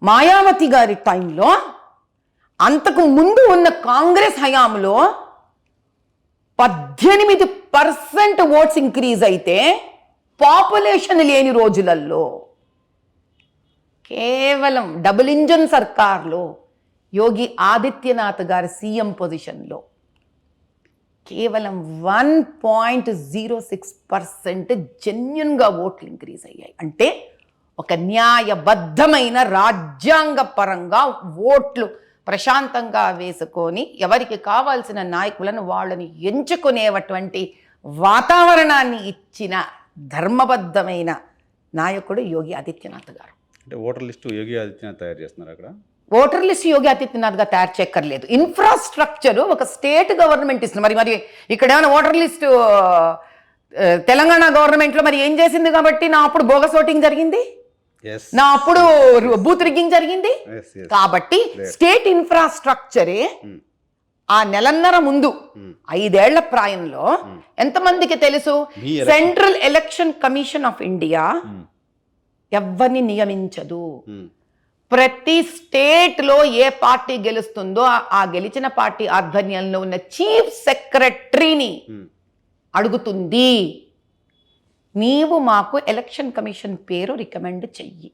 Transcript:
మాయావతి గారి టైంలో, అంతకు ముందు ఉన్న కాంగ్రెస్ హయాంలో 18% ఓట్స్ ఇంక్రీజ్ అయితే పాపులేషన్ లేని రోజులలో కేవలం డబుల్ ఇంజన్ సర్కార్లో యోగి ఆదిత్యనాథ్ గారి సీఎం పొజిషన్లో కేవలం 1.06% జెన్యున్గా ఓట్లు ఇంక్రీజ్ అయ్యాయి. అంటే ఒక న్యాయబద్ధమైన రాజ్యాంగపరంగా ఓట్లు ప్రశాంతంగా వేసుకొని ఎవరికి కావాల్సిన నాయకులను వాళ్ళని ఎంచుకునేటువంటి వాతావరణాన్ని ఇచ్చిన ధర్మబద్ధమైన నాయకుడు యోగి ఆదిత్యనాథ్ గారు. అంటే ఓటర్ లిస్టు యోగి ఆదిత్యనాథ్ తయారు చేస్తున్నారు. అక్కడ ఓటర్ లిస్ట్ యోగి ఆదిత్యనాథ్గా తయారు చేయక్కర్లేదు. ఇన్ఫ్రాస్ట్రక్చర్ ఒక స్టేట్ గవర్నమెంట్ ఇస్తుంది. మరి ఇక్కడ ఏమైనా ఓటర్ లిస్టు తెలంగాణ గవర్నమెంట్లో మరి ఏం చేసింది కాబట్టి నా అప్పుడు బోగస్ ఓటింగ్ జరిగింది, నా అప్పుడు బూత్ రిగ్గింగ్ జరిగింది. కాబట్టి స్టేట్ ఇన్ఫ్రాస్ట్రక్చరే ఆ నెలన్నర ముందు 5 ఏళ్ల ప్రాయంలో ఎంతమందికి తెలుసు? Central election commission of India ఎవరిని నియమించదు. ప్రతి స్టేట్లో ఏ పార్టీ గెలుస్తుందో ఆ గెలిచిన పార్టీ ఆధ్వర్యంలో ఉన్న చీఫ్ సెక్రటరీని అడుగుతుంది, నీవు మాకు ఎలక్షన్ కమిషన్ పేరు రికమెండ్ చెయ్యి.